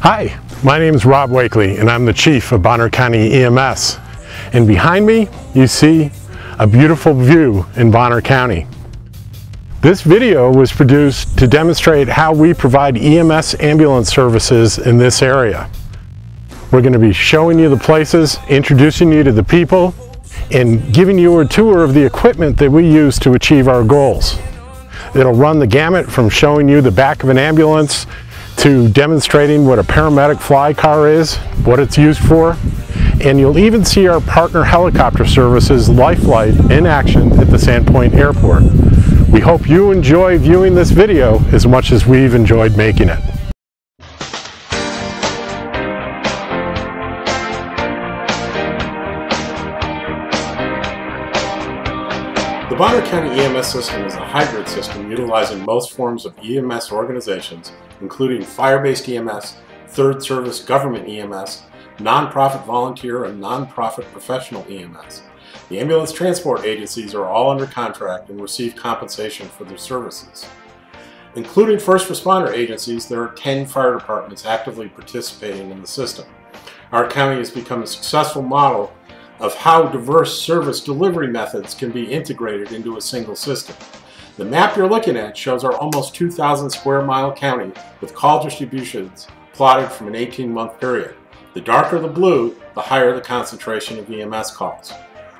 Hi, my name is Rob Wakeley and I'm the Chief of Bonner County EMS. And behind me you see a beautiful view in Bonner County. This video was produced to demonstrate how we provide EMS ambulance services in this area. We're going to be showing you the places, introducing you to the people, and giving you a tour of the equipment that we use to achieve our goals. It'll run the gamut from showing you the back of an ambulance to demonstrating what a paramedic fly car is, what it's used for, and you'll even see our partner helicopter services Lifelight in action at the Sandpoint Airport. We hope you enjoy viewing this video as much as we've enjoyed making it. The Bonner County EMS system is a hybrid system utilizing most forms of EMS organizations, including fire-based EMS, third service government EMS, nonprofit volunteer, and nonprofit professional EMS. The ambulance transport agencies are all under contract and receive compensation for their services. Including first responder agencies, there are 10 fire departments actively participating in the system. Our county has become a successful model of how diverse service delivery methods can be integrated into a single system. The map you're looking at shows our almost 2,000 square mile county with call distributions plotted from an 18-month period. The darker the blue, the higher the concentration of EMS calls.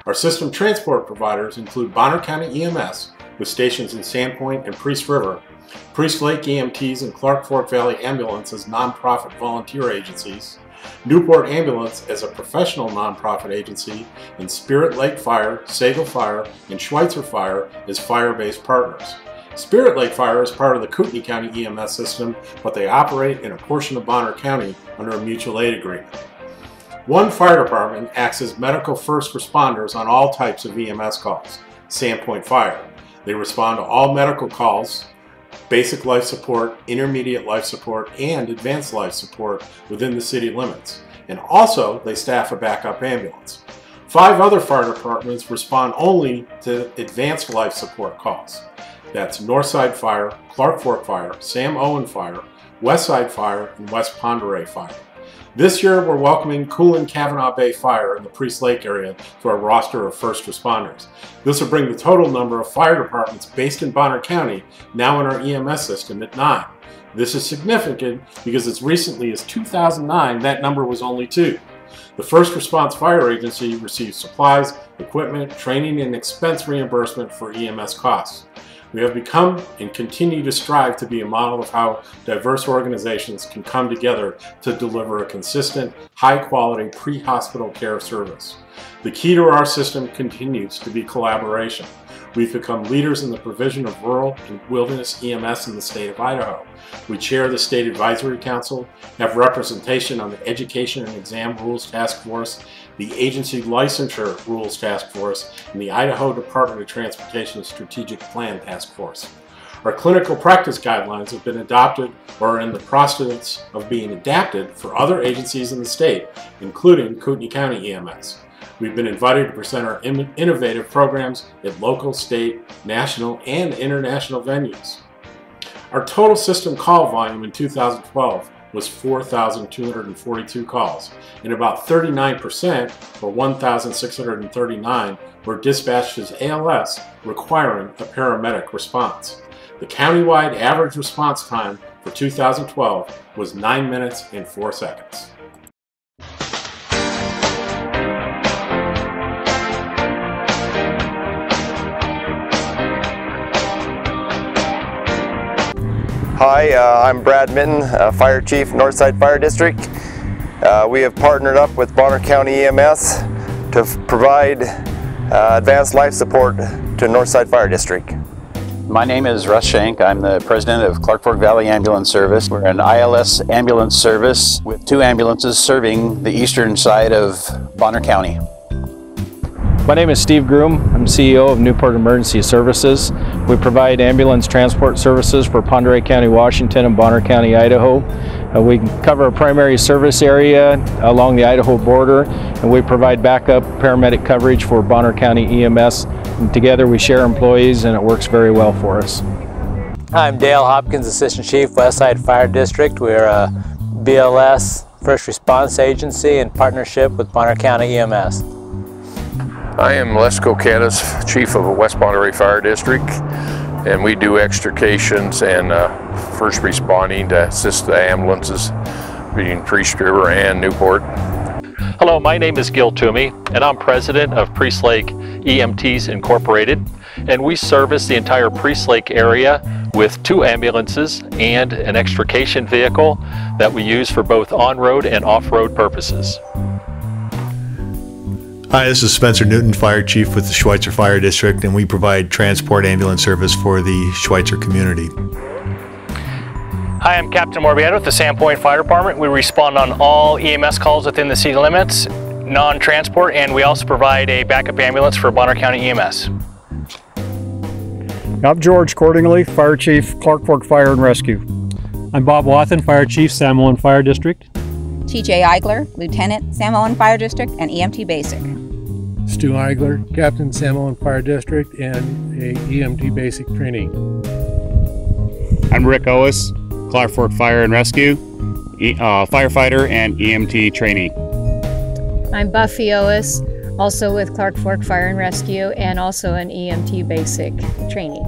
Our system transport providers include Bonner County EMS with stations in Sandpoint and Priest River, Priest Lake EMTs and Clark Fork Valley Ambulance as nonprofit volunteer agencies, Newport Ambulance as a professional nonprofit agency, and Spirit Lake Fire, Sagle Fire, and Schweitzer Fire as fire-based partners. Spirit Lake Fire is part of the Kootenai County EMS system, but they operate in a portion of Bonner County under a mutual aid agreement. One fire department acts as medical first responders on all types of EMS calls. Sandpoint Fire. They respond to all medical calls, basic life support, intermediate life support, and advanced life support within the city limits. And also, they staff a backup ambulance. 5 other fire departments respond only to advanced life support calls. That's Northside Fire, Clark Fork Fire, Owen Fire, Westside Fire, and West Ponderay Fire. This year, we're welcoming Kavanaugh Bay Fire in the Priest Lake area to our roster of first responders. This will bring the total number of fire departments based in Bonner County now in our EMS system at 9. This is significant because as recently as 2009, that number was only 2. The First Response Fire Agency receives supplies, equipment, training, and expense reimbursement for EMS costs. We have become and continue to strive to be a model of how diverse organizations can come together to deliver a consistent, high-quality pre-hospital care service. The key to our system continues to be collaboration. We've become leaders in the provision of rural and wilderness EMS in the state of Idaho. We chair the State Advisory Council, have representation on the Education and Exam Rules Task Force, the Agency Licensure Rules Task Force, and the Idaho Department of Transportation Strategic Plan Task Force. Our clinical practice guidelines have been adopted or are in the process of being adapted for other agencies in the state, including Kootenai County EMS. We've been invited to present our innovative programs at local, state, national, and international venues. Our total system call volume in 2012 was 4,242 calls, and about 39%, or 1,639, were dispatched as ALS, requiring a paramedic response. The countywide average response time for 2012 was 9 minutes and 4 seconds. Hi, I'm Brad Mitton, Fire Chief, Northside Fire District. We have partnered up with Bonner County EMS to provide advanced life support to Northside Fire District. My name is Russ Shank. I'm the president of Clark Fork Valley Ambulance Service. We're an ILS ambulance service with 2 ambulances serving the eastern side of Bonner County. My name is Steve Groom. I'm CEO of Newport Emergency Services. We provide ambulance transport services for Ponderay County, Washington and Bonner County, Idaho. We cover a primary service area along the Idaho border, and we provide backup paramedic coverage for Bonner County EMS. And together we share employees and it works very well for us. I'm Dale Hopkins, Assistant Chief, Westside Fire District. We're a BLS First Response Agency in partnership with Bonner County EMS. I am Lesko Canis, Chief of West Bonner Fire District, and we do extrications and first responding to assist the ambulances between Priest River and Newport. Hello, my name is Gil Toomey, and I'm president of Priest Lake EMTs Incorporated, and we service the entire Priest Lake area with 2 ambulances and an extrication vehicle that we use for both on-road and off-road purposes. Hi, this is Spencer Newton, Fire Chief with the Schweitzer Fire District, and we provide transport ambulance service for the Schweitzer community. Hi, I'm Captain Amorebieta with the Sandpoint Fire Department. We respond on all EMS calls within the city limits, non-transport, and we also provide a backup ambulance for Bonner County EMS. I'm George Cordingley, Fire Chief, Clark Fork Fire and Rescue. I'm Bob Wathen, Fire Chief, Samoan Fire District. TJ Eigler, Lieutenant, Samoan Fire District and EMT Basic. Stu Eigler, Captain, Samoan Fire District and a EMT Basic training. I'm Rick Owis, Clark Fork Fire and Rescue, Firefighter and EMT trainee. I'm Buffy Owis, also with Clark Fork Fire and Rescue and also an EMT Basic trainee.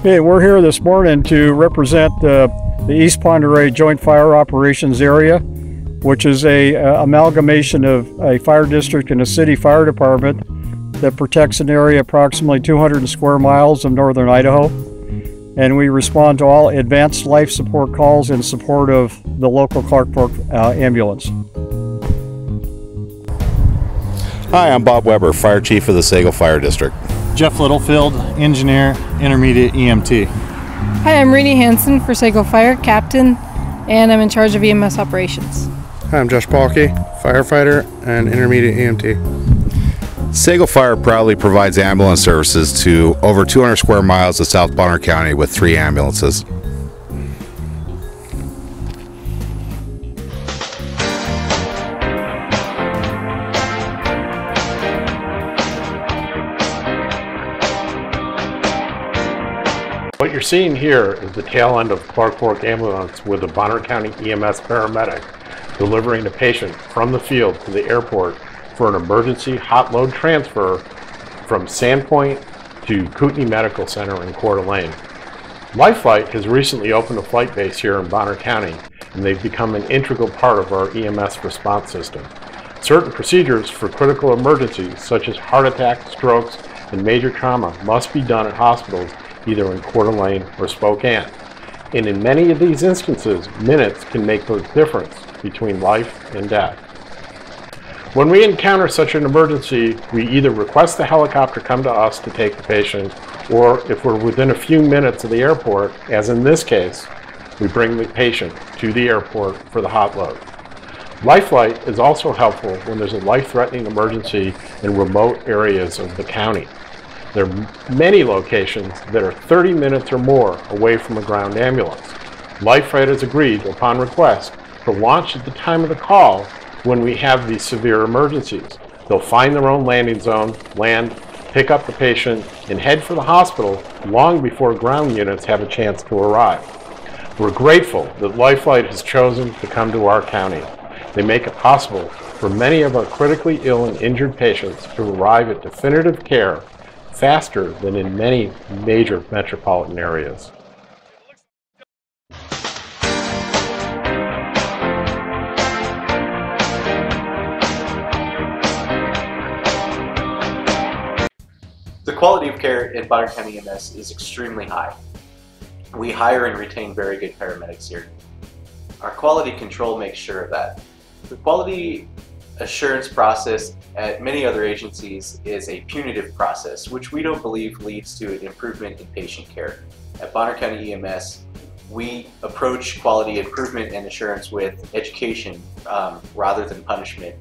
Hey, we're here this morning to represent the East Ponderay Joint Fire Operations Area, which is a amalgamation of a fire district and a city fire department that protects an area approximately 200 square miles of northern Idaho. And we respond to all advanced life support calls in support of the local Clark Fork ambulance. Hi, I'm Bob Weber, Fire Chief of the Sagle Fire District. Jeff Littlefield, Engineer, Intermediate EMT. Hi, I'm Renee Hansen for Sagle Fire, Captain, and I'm in charge of EMS operations. Hi, I'm Josh Palki, Firefighter and Intermediate EMT. Sagle Fire proudly provides ambulance services to over 200 square miles of South Bonner County with 3 ambulances. What you're seeing here is the tail end of Clark Fork ambulance with a Bonner County EMS paramedic delivering a patient from the field to the airport for an emergency hot load transfer from Sandpoint to Kootenai Medical Center in Coeur d'Alene. LifeFlight has recently opened a flight base here in Bonner County, and they've become an integral part of our EMS response system. Certain procedures for critical emergencies, such as heart attack, strokes, and major trauma, must be done at hospitals either in Coeur d'Alene or Spokane. And in many of these instances, minutes can make the difference between life and death. When we encounter such an emergency, we either request the helicopter come to us to take the patient, or if we're within a few minutes of the airport, as in this case, we bring the patient to the airport for the hot load. LifeFlight is also helpful when there's a life-threatening emergency in remote areas of the county. There are many locations that are 30 minutes or more away from a ground ambulance. LifeFlight has agreed, upon request, to launch at the time of the call when we have these severe emergencies. They'll find their own landing zone, land, pick up the patient, and head for the hospital long before ground units have a chance to arrive. We're grateful that LifeFlight has chosen to come to our county. They make it possible for many of our critically ill and injured patients to arrive at definitive care faster than in many major metropolitan areas. The quality of care in Bonner County EMS is extremely high. We hire and retain very good paramedics here. Our quality control makes sure of that. The quality assurance process at many other agencies is a punitive process, which we don't believe leads to an improvement in patient care. At Bonner County EMS, we approach quality improvement and assurance with education rather than punishment.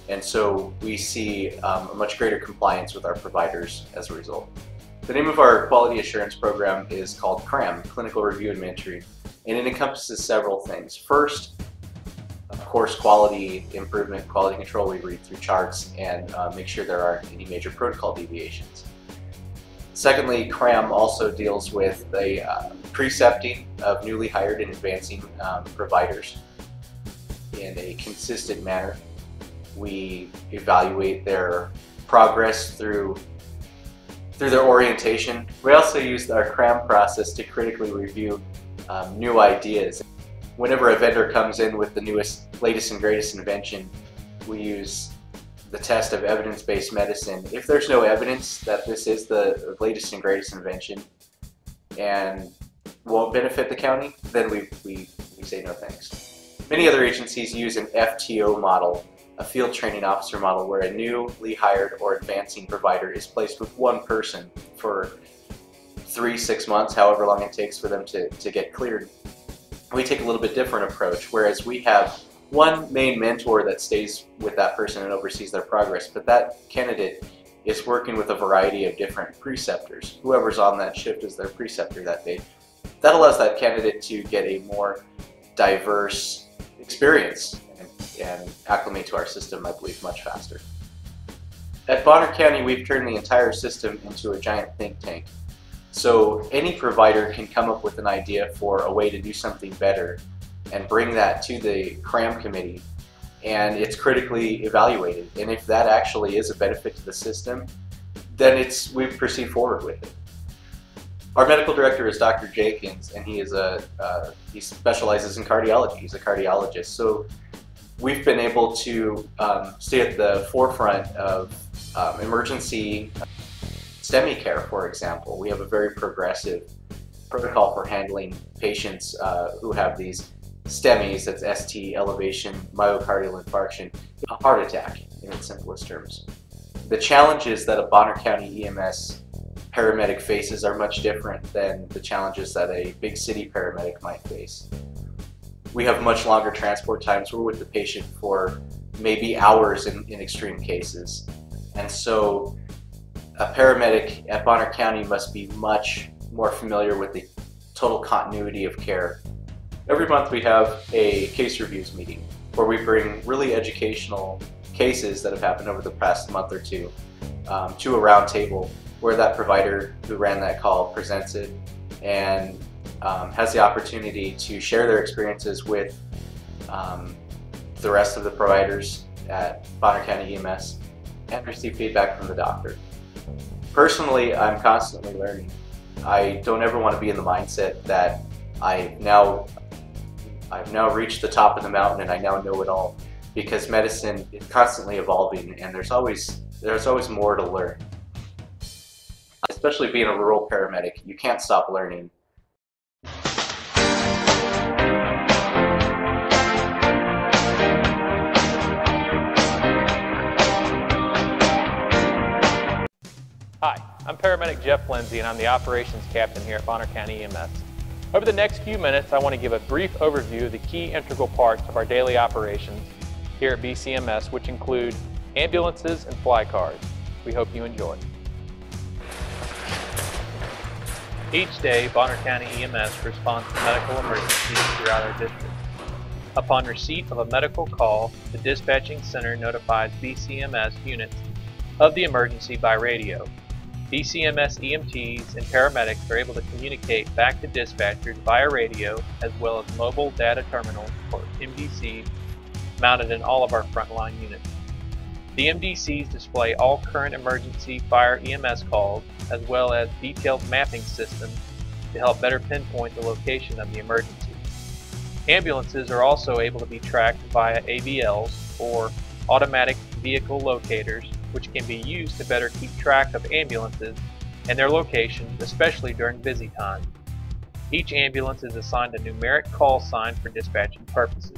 And so we see a much greater compliance with our providers as a result. The name of our quality assurance program is called CRAM, Clinical Review and Mentoring, and it encompasses several things. First, of course, quality improvement, quality control. We read through charts and make sure there aren't any major protocol deviations. Secondly, CRAM also deals with the precepting of newly hired and advancing providers. in a consistent manner. We evaluate their progress through their orientation. We also use our CRAM process to critically review new ideas. Whenever a vendor comes in with the latest and greatest invention, we use the test of evidence-based medicine. If there's no evidence that this is the latest and greatest invention and won't benefit the county, then we say no thanks. Many other agencies use an FTO model, a field training officer model, where a newly hired or advancing provider is placed with one person for 3-6 months, however long it takes for them to get cleared. We take a little bit different approach, whereas we have one main mentor that stays with that person and oversees their progress, but that candidate is working with a variety of different preceptors. Whoever's on that shift is their preceptor that day. That allows that candidate to get a more diverse experience and acclimate to our system, I believe, much faster. At Bonner County, we've turned the entire system into a giant think tank. So any provider can come up with an idea for a way to do something better and bring that to the CRAM committee, and it's critically evaluated. And if that actually is a benefit to the system, then we proceed forward with it. Our medical director is Dr. Jenkins, and he specializes in cardiology. He's a cardiologist. So we've been able to stay at the forefront of emergency STEMI care, for example. We have a very progressive protocol for handling patients who have these STEMIs, that's ST, elevation, myocardial infarction, a heart attack in its simplest terms. The challenges that a Bonner County EMS paramedic faces are much different than the challenges that a big city paramedic might face. We have much longer transport times. We're with the patient for maybe hours in extreme cases. And so a paramedic at Bonner County must be much more familiar with the total continuity of care. Every month we have a case reviews meeting where we bring really educational cases that have happened over the past month or two to a round table where that provider who ran that call presents it and has the opportunity to share their experiences with the rest of the providers at Bonner County EMS and receive feedback from the doctor. Personally, I'm constantly learning. I don't ever want to be in the mindset that I've now reached the top of the mountain and I now know it all, because medicine is constantly evolving and there's always more to learn. Especially being a rural paramedic, you can't stop learning. Hi, I'm paramedic Jeff Lindsay and I'm the operations captain here at Bonner County EMS. Over the next few minutes, I want to give a brief overview of the key integral parts of our daily operations here at BCEMS, which include ambulances and fly cars. We hope you enjoy. Each day, Bonner County EMS responds to medical emergencies throughout our district. Upon receipt of a medical call, the dispatching center notifies BCEMS units of the emergency by radio. BCEMS EMTs and paramedics are able to communicate back to dispatchers via radio, as well as mobile data terminals, or MDCs, mounted in all of our frontline units. The MDCs display all current emergency fire EMS calls, as well as detailed mapping systems to help better pinpoint the location of the emergency. Ambulances are also able to be tracked via AVLs, or automatic vehicle locators, which can be used to better keep track of ambulances and their locations, especially during busy times. Each ambulance is assigned a numeric call sign for dispatching purposes.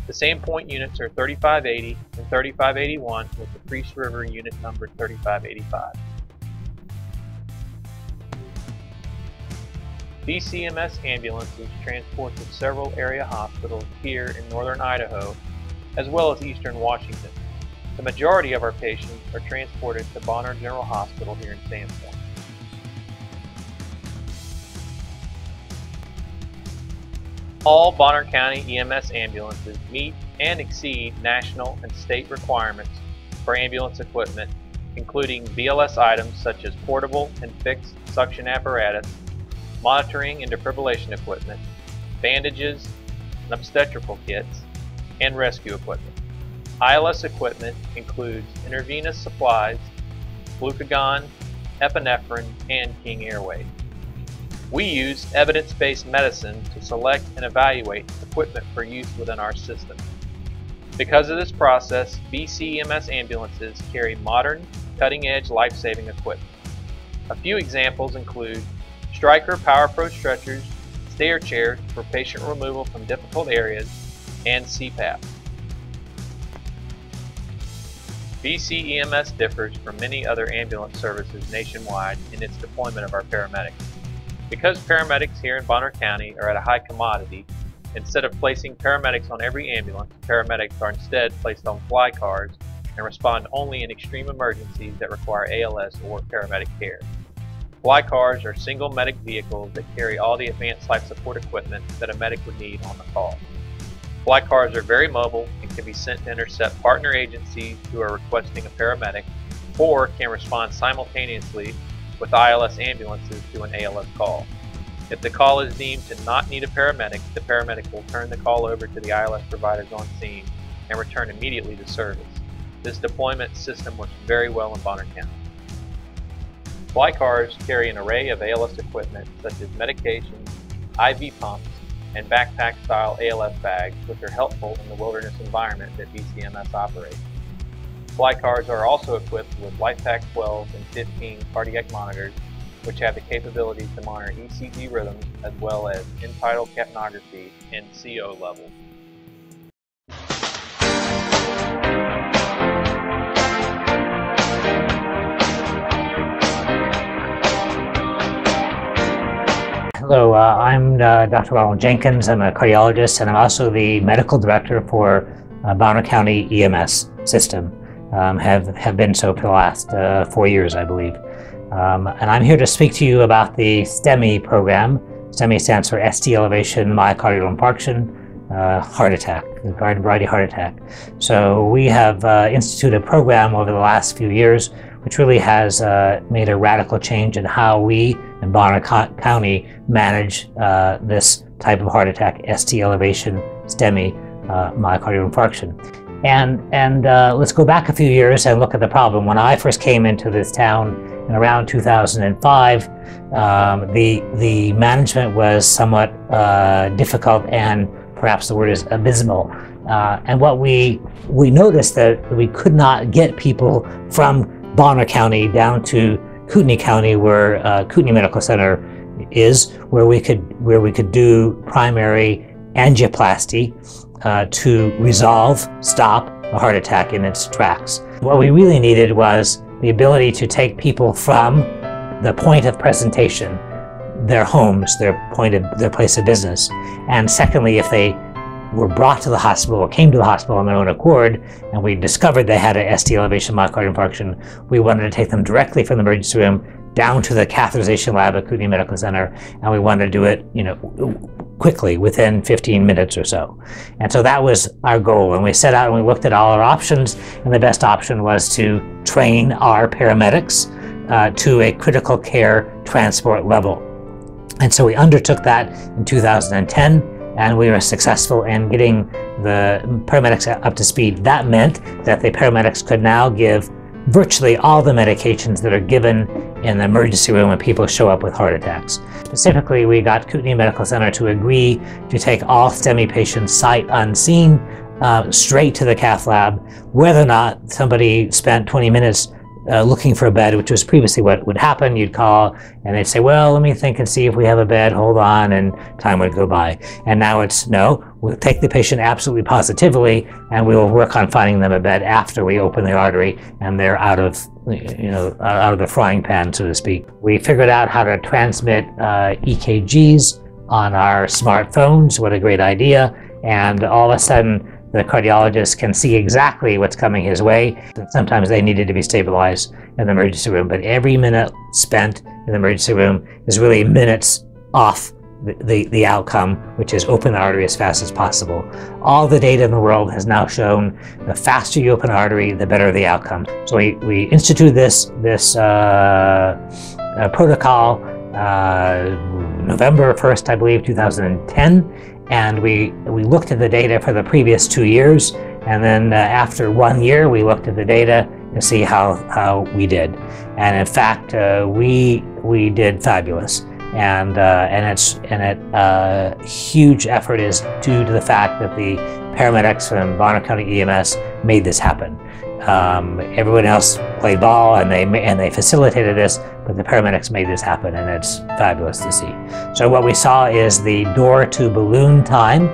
The Sandpoint units are 3580 and 3581, with the Priest River unit number 3585. BCEMS ambulances transport to several area hospitals here in northern Idaho, as well as eastern Washington. The majority of our patients are transported to Bonner General Hospital here in Sandpoint. All Bonner County EMS ambulances meet and exceed national and state requirements for ambulance equipment, including BLS items such as portable and fixed suction apparatus, monitoring and defibrillation equipment, bandages and obstetrical kits, and rescue equipment. ILS equipment includes intravenous supplies, glucagon, epinephrine, and King Airway. We use evidence-based medicine to select and evaluate equipment for use within our system. Because of this process, BCEMS ambulances carry modern, cutting-edge life-saving equipment. A few examples include Stryker Power Pro stretchers, stair chairs for patient removal from difficult areas, and CPAP. BCEMS differs from many other ambulance services nationwide in its deployment of our paramedics. Because paramedics here in Bonner County are at a high commodity, instead of placing paramedics on every ambulance, paramedics are instead placed on fly cars and respond only in extreme emergencies that require ALS or paramedic care. Fly cars are single medic vehicles that carry all the advanced life support equipment that a medic would need on the call. Fly cars are very mobile and can be sent to intercept partner agencies who are requesting a paramedic, or can respond simultaneously with ILS ambulances to an ALS call. If the call is deemed to not need a paramedic, the paramedic will turn the call over to the ILS providers on scene and return immediately to service. This deployment system works very well in Bonner County. Fly cars carry an array of ALS equipment such as medications, IV pumps, and backpack-style ALS bags, which are helpful in the wilderness environment that BCEMS operates. Fly cars are also equipped with LifePak 12 and 15 cardiac monitors, which have the capability to monitor ECG rhythms as well as end-tidal capnography and CO levels. Hello, I'm Dr. Ronald Jenkins. I'm a cardiologist, and I'm also the medical director for Bonner County EMS System. Have been so for the last 4 years, I believe. And I'm here to speak to you about the STEMI program. STEMI stands for ST elevation myocardial infarction, heart attack, garden variety heart attack. So we have instituted a program over the last few years, which really has made a radical change in how we in Bonner County manage this type of heart attack, ST elevation STEMI myocardial infarction. And let's go back a few years and look at the problem. When I first came into this town in around 2005, the management was somewhat difficult, and perhaps the word is abysmal. And what we noticed that we could not get people from Bonner County down to Kootenai County, where Kootenai Medical Center is, where we could do primary angioplasty to stop a heart attack in its tracks. What we really needed was the ability to take people from the point of presentation, their homes, their place of business, and secondly, if they were brought to the hospital or came to the hospital on their own accord, and we discovered they had a ST elevation myocardial infarction, we wanted to take them directly from the emergency room down to the catheterization lab at Kootenai Medical Center, and we wanted to do it, quickly, within 15 minutes or so. And so that was our goal, and we set out and we looked at all our options, and the best option was to train our paramedics to a critical care transport level. And so we undertook that in 2010, and we were successful in getting the paramedics up to speed. That meant that the paramedics could now give virtually all the medications that are given in the emergency room when people show up with heart attacks. Specifically, we got Kootenai Medical Center to agree to take all STEMI patients sight unseen straight to the cath lab, whether or not somebody spent 20 minutes looking for a bed, which was previously what would happen. You'd call and they'd say, well, let me think and see if we have a bed, hold on, and time would go by. And now it's, no, we'll take the patient absolutely positively, and we will work on finding them a bed after we open the artery and they're out of the frying pan, so to speak. We figured out how to transmit EKGs on our smartphones. What a great idea. And all of a sudden, the cardiologist can see exactly what's coming his way. Sometimes they needed to be stabilized in the emergency room, but every minute spent in the emergency room is really minutes off the outcome, which is open the artery as fast as possible. All the data in the world has now shown the faster you open an artery, the better the outcome. So we instituted this protocol November 1st, I believe, 2010, and we looked at the data for the previous 2 years, and then after 1 year, we looked at the data to see how we did. And in fact, we did fabulous. And huge effort is due to the fact that the paramedics from Bonner County EMS made this happen. Everyone else played ball and they facilitated this, but the paramedics made this happen, and it's fabulous to see. So what we saw is the door to balloon time.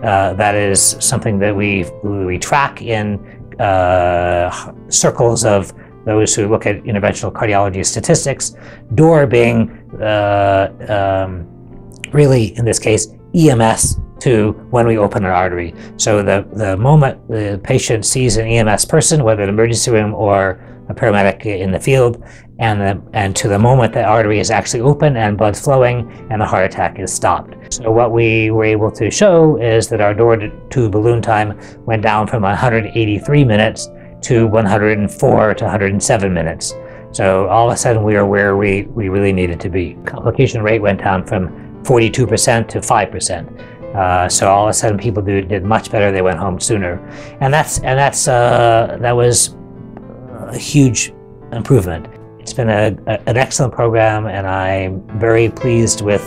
That is something that we track in circles of those who look at interventional cardiology statistics. Door being really, in this case, EMS to when we open an artery. So the moment the patient sees an EMS person, whether an emergency room or a paramedic in the field, and to the moment the artery is actually open and blood's flowing and the heart attack is stopped. So what we were able to show is that our door to balloon time went down from 183 minutes to 104 to 107 minutes. So all of a sudden we are where we really needed to be. Complication rate went down from 42% to 5%. So all of a sudden people did much better. They went home sooner, and that was a huge improvement. It's been an excellent program, and I'm very pleased with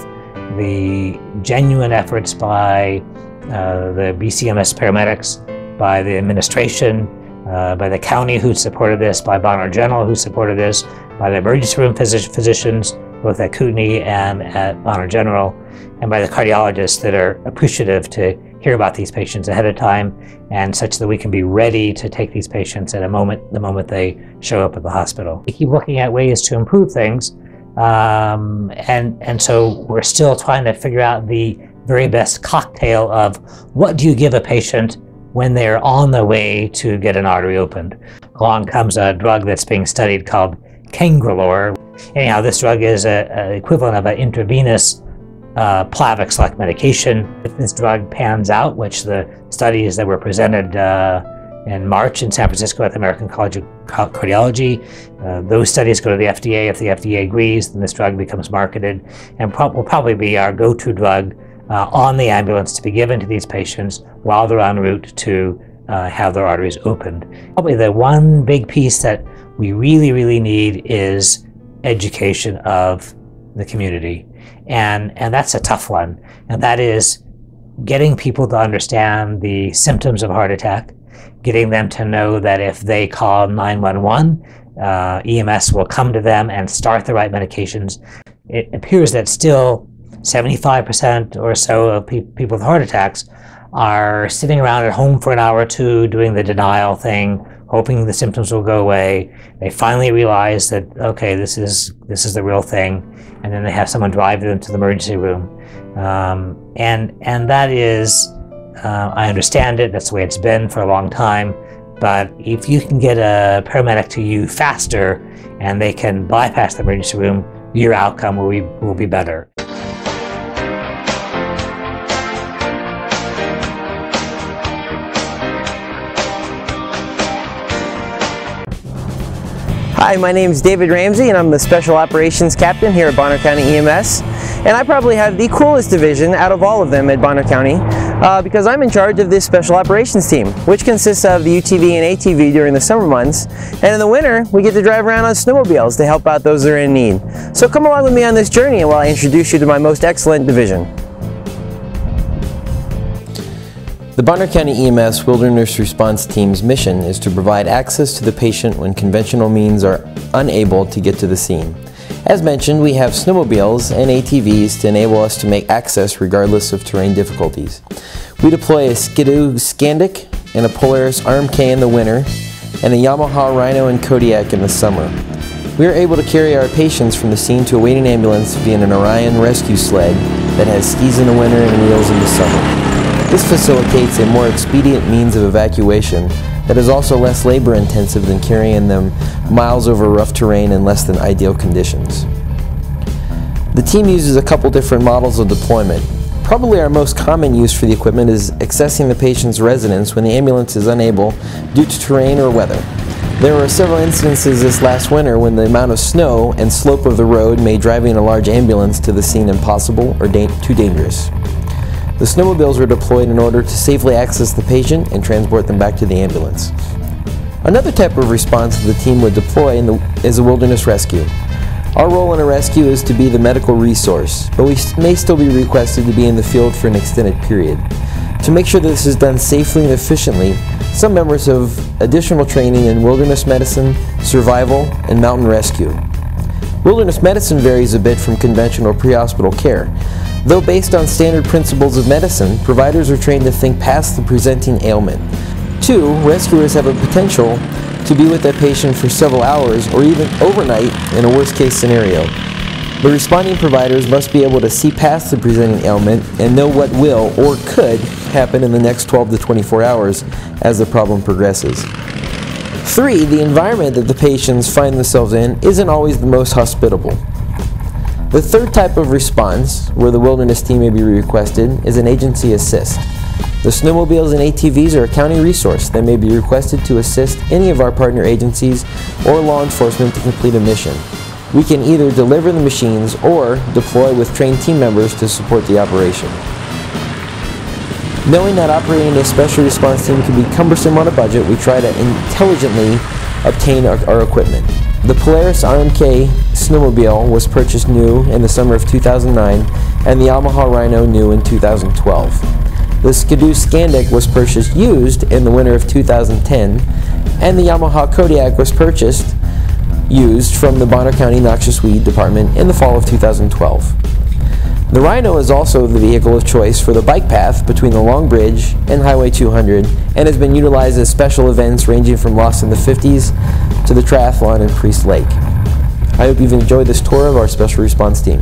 the genuine efforts by the BCEMS paramedics, by the administration, by the county who supported this, by Bonner General who supported this, by the emergency room physicians, both at Kootenai and at Bonner General, and by the cardiologists that are appreciative to hear about these patients ahead of time, and such that we can be ready to take these patients at the moment they show up at the hospital. We keep looking at ways to improve things, and so we're still trying to figure out the very best cocktail of what do you give a patient when they're on the way to get an artery opened. Along comes a drug that's being studied called Cangrelor. Anyhow, this drug is an equivalent of an intravenous Plavix-like medication. If this drug pans out, which the studies that were presented in March in San Francisco at the American College of Cardiology, those studies go to the FDA. If the FDA agrees, then this drug becomes marketed and will probably be our go-to drug on the ambulance to be given to these patients while they're en route to have their arteries opened. Probably the one big piece that we really need is education of the community. And that's a tough one. And that is getting people to understand the symptoms of heart attack, getting them to know that if they call 911, EMS will come to them and start the right medications. It appears that still 75% or so of people with heart attacks are sitting around at home for an hour or two doing the denial thing, hoping the symptoms will go away. They finally realize that, okay, this is the real thing, and then they have someone drive them to the emergency room. And that is, I understand it, that's the way it's been for a long time, but if you can get a paramedic to you faster and they can bypass the emergency room, your outcome will be better. Hi, my name is David Ramsey and I'm the Special Operations Captain here at Bonner County EMS. And I probably have the coolest division out of all of them at Bonner County because I'm in charge of this Special Operations team, which consists of the UTV and ATV during the summer months. And in the winter, we get to drive around on snowmobiles to help out those that are in need. So come along with me on this journey while I introduce you to my most excellent division. The Bonner County EMS Wilderness Response Team's mission is to provide access to the patient when conventional means are unable to get to the scene. As mentioned, we have snowmobiles and ATVs to enable us to make access regardless of terrain difficulties. We deploy a Skidoo Scandic and a Polaris Arm-K in the winter and a Yamaha Rhino and Kodiak in the summer. We are able to carry our patients from the scene to a waiting ambulance via an Orion rescue sled that has skis in the winter and wheels in the summer. This facilitates a more expedient means of evacuation that is also less labor intensive than carrying them miles over rough terrain in less than ideal conditions. The team uses a couple different models of deployment. Probably our most common use for the equipment is accessing the patient's residence when the ambulance is unable due to terrain or weather. There were several instances this last winter when the amount of snow and slope of the road made driving a large ambulance to the scene impossible or too dangerous. The snowmobiles were deployed in order to safely access the patient and transport them back to the ambulance. Another type of response the team would deploy is a wilderness rescue. Our role in a rescue is to be the medical resource, but we may still be requested to be in the field for an extended period. To make sure that this is done safely and efficiently, some members have additional training in wilderness medicine, survival, and mountain rescue. Wilderness medicine varies a bit from conventional pre-hospital care. Though based on standard principles of medicine, providers are trained to think past the presenting ailment. 2, rescuers have a potential to be with that patient for several hours or even overnight in a worst-case scenario. The responding providers must be able to see past the presenting ailment and know what will or could happen in the next 12 to 24 hours as the problem progresses. 3, the environment that the patients find themselves in isn't always the most hospitable. The third type of response, where the wilderness team may be requested, is an agency assist. The snowmobiles and ATVs are a county resource that may be requested to assist any of our partner agencies or law enforcement to complete a mission. We can either deliver the machines or deploy with trained team members to support the operation. Knowing that operating a special response team can be cumbersome on a budget, we try to intelligently obtain our equipment. The Polaris RMK snowmobile was purchased new in the summer of 2009 and the Yamaha Rhino new in 2012. The Skidoo Scandic was purchased used in the winter of 2010 and the Yamaha Kodiak was purchased used from the Bonner County Noxious Weed Department in the fall of 2012. The Rhino is also the vehicle of choice for the bike path between the Long Bridge and Highway 200 and has been utilized at special events ranging from Lost in the 50s to the triathlon in Priest Lake. I hope you've enjoyed this tour of our special response team.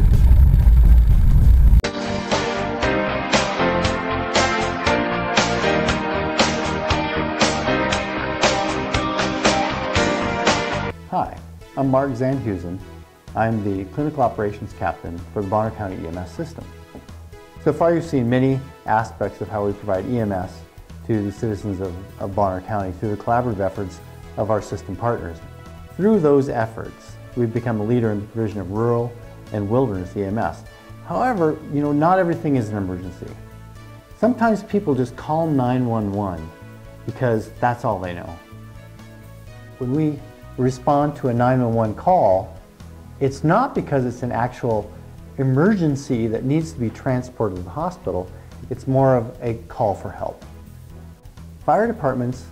Hi, I'm Mark Zandhusen. I'm the Clinical Operations Captain for the Bonner County EMS System. So far you've seen many aspects of how we provide EMS to the citizens of Bonner County through the collaborative efforts of our system partners. Through those efforts, we've become a leader in the provision of rural and wilderness EMS. However, not everything is an emergency. Sometimes people just call 911 because that's all they know. When we respond to a 911 call, it's not because it's an actual emergency that needs to be transported to the hospital. It's more of a call for help. Fire departments,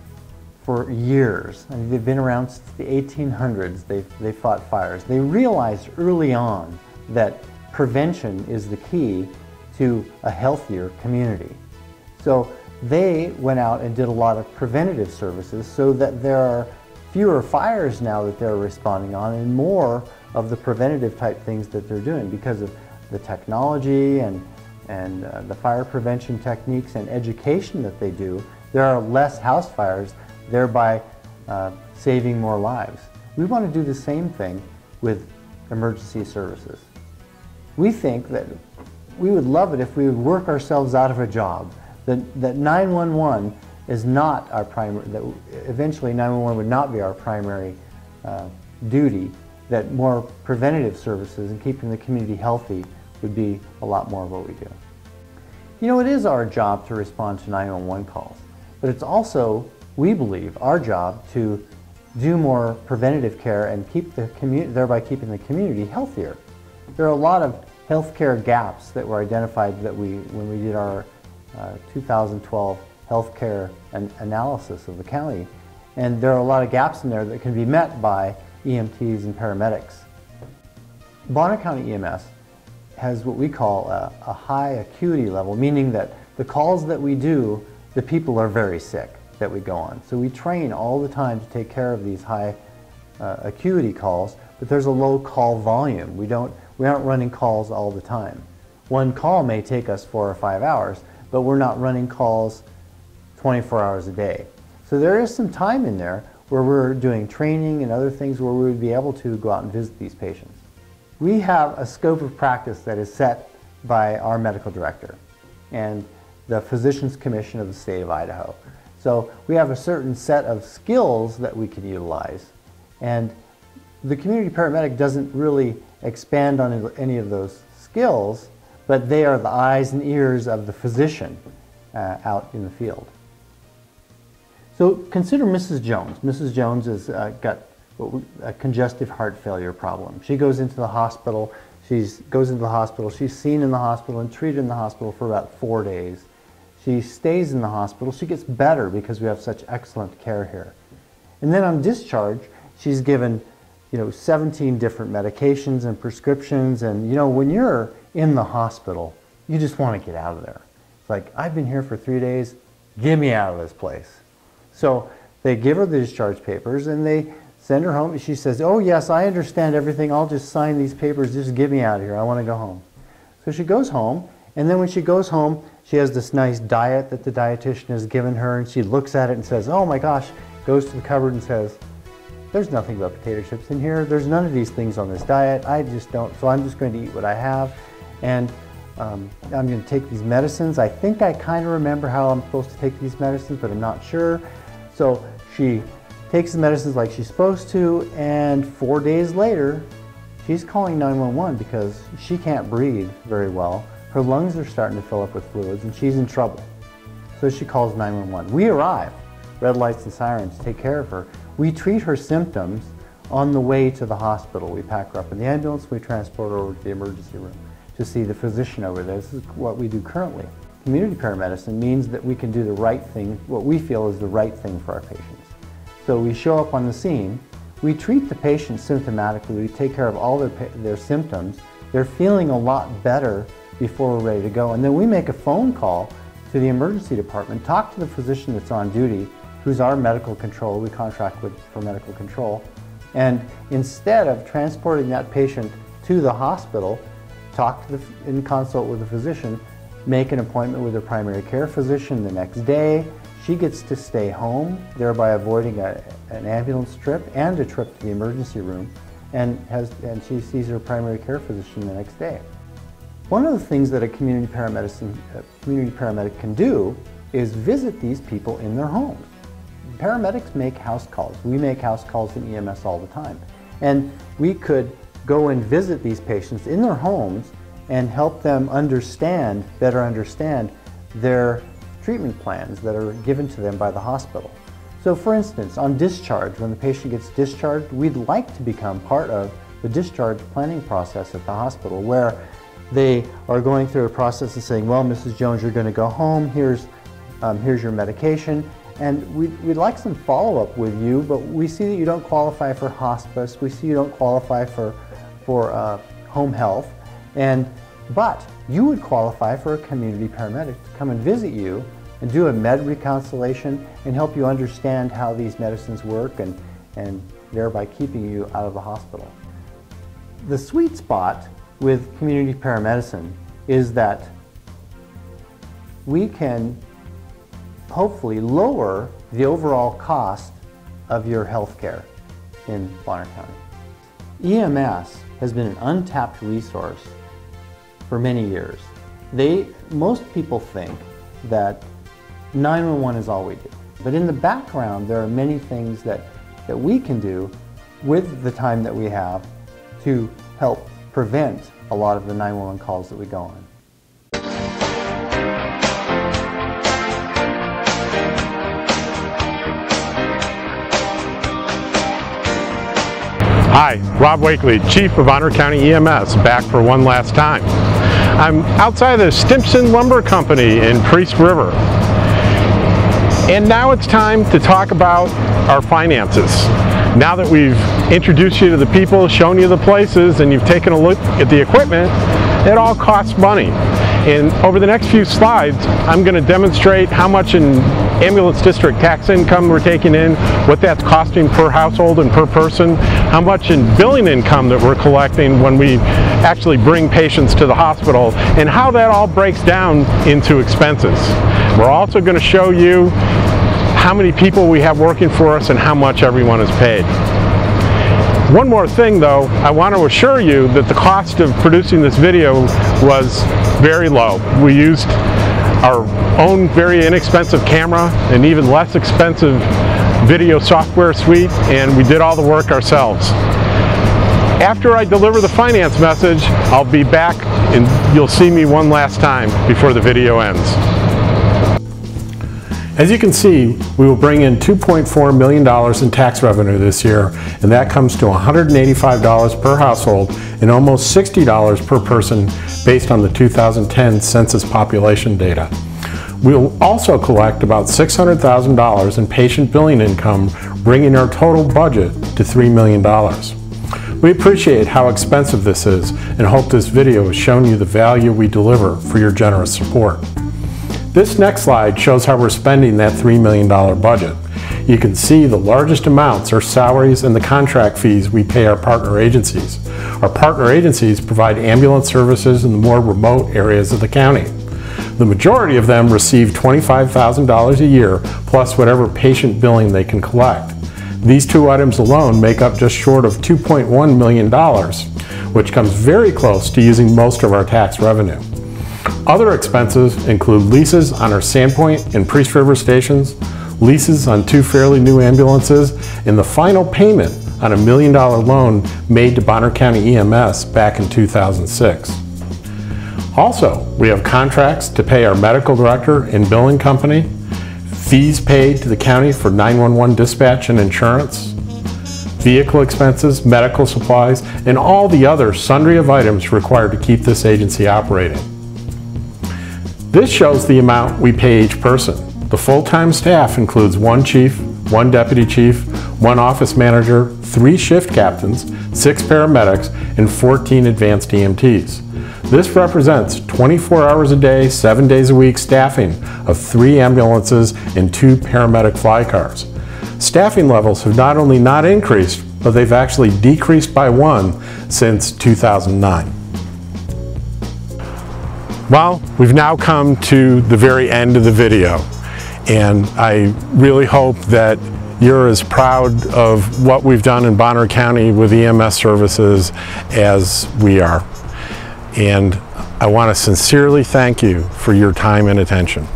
for years, they've been around since the 1800s, they fought fires. They realized early on that prevention is the key to a healthier community. So they went out and did a lot of preventative services so that there are fewer fires now that they're responding on and more of the preventative type things that they're doing because of the technology and the fire prevention techniques and education that they do. There are less house fires, thereby saving more lives. We want to do the same thing with emergency services. We think that we would love it if we would work ourselves out of a job, that 911 is not our primary, that eventually 911 would not be our primary duty, that more preventative services and keeping the community healthy would be a lot more of what we do. It is our job to respond to 911 calls, but it's also, we believe, our job to do more preventative care and keep the community, thereby keeping the community healthier. There are a lot of healthcare gaps that were identified that when we did our 2012 healthcare analysis of the county, and there are a lot of gaps in there that can be met by EMTs and paramedics. Bonner County EMS has what we call a high acuity level, meaning that the calls that we do, the people are very sick that we go on. So we train all the time to take care of these high acuity calls, but there's a low call volume. We aren't running calls all the time. One call may take us 4 or 5 hours, but we're not running calls 24 hours a day. So there is some time in there where we're doing training and other things where we would be able to go out and visit these patients. We have a scope of practice that is set by our medical director and the Physicians Commission of the state of Idaho. So we have a certain set of skills that we can utilize, and the community paramedic doesn't really expand on any of those skills, but they are the eyes and ears of the physician out in the field. So consider Mrs. Jones. Mrs. Jones has got a congestive heart failure problem. She goes into the hospital. She's seen in the hospital and treated in the hospital for about 4 days. She stays in the hospital. She gets better because we have such excellent care here. And then on discharge, she's given 17 different medications and prescriptions, and when you're in the hospital, you just want to get out of there. It's like, I've been here for 3 days, get me out of this place. So they give her the discharge papers and they send her home. She says, oh yes, I understand everything, I'll just sign these papers, just get me out of here, I want to go home. So she goes home, and then when she goes home, she has this nice diet that the dietitian has given her, and she looks at it and says, oh my gosh, goes to the cupboard and says, there's nothing but potato chips in here, there's none of these things on this diet, I just don't, so I'm just going to eat what I have, and I'm going to take these medicines. I think I kind of remember how I'm supposed to take these medicines, but I'm not sure. So she takes the medicines like she's supposed to, and 4 days later, she's calling 911 because she can't breathe very well. Her lungs are starting to fill up with fluids, and she's in trouble. So she calls 911. We arrive, red lights and sirens, take care of her. We treat her symptoms on the way to the hospital. We pack her up in the ambulance, we transport her over to the emergency room to see the physician over there. This is what we do currently. Community paramedicine means that we can do the right thing, what we feel is the right thing for our patients. So we show up on the scene, we treat the patient symptomatically, we take care of all their symptoms, they're feeling a lot better before we're ready to go, and then we make a phone call to the emergency department, talk to the physician that's on duty, who's our medical control, we contract with for medical control, and instead of transporting that patient to the hospital, talk to in consult with the physician, make an appointment with their primary care physician the next day. She gets to stay home, thereby avoiding an ambulance trip and a trip to the emergency room, and she sees her primary care physician the next day. One of the things that a community paramedic can do is visit these people in their homes. Paramedics make house calls. We make house calls in EMS all the time. And we could go and visit these patients in their homes and help them better understand their treatment plans that are given to them by the hospital. So for instance, on discharge, when the patient gets discharged, we'd like to become part of the discharge planning process at the hospital, where they are going through a process of saying, well, Mrs. Jones, you're going to go home, here's your medication, and we'd like some follow-up with you, but we see that you don't qualify for hospice, we see you don't qualify for home health, but you would qualify for a community paramedic to come and visit you and do a med reconciliation and help you understand how these medicines work and thereby keeping you out of the hospital. The sweet spot with community paramedicine is that we can hopefully lower the overall cost of your health care in Bonner County. EMS has been an untapped resource for many years. Most people think that 911 is all we do. But in the background, there are many things that we can do with the time that we have to help prevent a lot of the 911 calls that we go on. Hi, Rob Wakeley, Chief of Bonner County EMS, back for one last time. I'm outside the Stimson Lumber Company in Priest River. And now it's time to talk about our finances. Now that we've introduced you to the people, shown you the places, and you've taken a look at the equipment, it all costs money. And over the next few slides, I'm going to demonstrate how much in ambulance district tax income we're taking in, what that's costing per household and per person, how much in billing income that we're collecting when we actually bring patients to the hospital, and how that all breaks down into expenses. We're also going to show you how many people we have working for us and how much everyone is paid. One more thing though, I want to assure you that the cost of producing this video was very low. We used our own very inexpensive camera, and even less expensive video software suite, and we did all the work ourselves. After I deliver the finance message, I'll be back and you'll see me one last time before the video ends. As you can see, we will bring in $2.4 million in tax revenue this year, and that comes to $185 per household and almost $60 per person based on the 2010 census population data. We'll also collect about $600,000 in patient billing income, bringing our total budget to $3 million. We appreciate how expensive this is and hope this video has shown you the value we deliver for your generous support. This next slide shows how we're spending that $3 million budget. You can see the largest amounts are salaries and the contract fees we pay our partner agencies. Our partner agencies provide ambulance services in the more remote areas of the county. The majority of them receive $25,000 a year plus whatever patient billing they can collect. These two items alone make up just short of $2.1 million, which comes very close to using most of our tax revenue. Other expenses include leases on our Sandpoint and Priest River stations, leases on 2 fairly new ambulances, and the final payment on a $1 million loan made to Bonner County EMS back in 2006. Also, we have contracts to pay our medical director and billing company, fees paid to the county for 911 dispatch and insurance, vehicle expenses, medical supplies, and all the other sundry of items required to keep this agency operating. This shows the amount we pay each person. The full-time staff includes 1 chief, 1 deputy chief, 1 office manager, 3 shift captains, 6 paramedics, and 14 advanced EMTs. This represents 24 hours a day, 7 days a week staffing of 3 ambulances and 2 paramedic fly cars. Staffing levels have not only not increased, but they've actually decreased by 1 since 2009. Well, we've now come to the very end of the video, and I really hope that you're as proud of what we've done in Bonner County with EMS services as we are. And I want to sincerely thank you for your time and attention.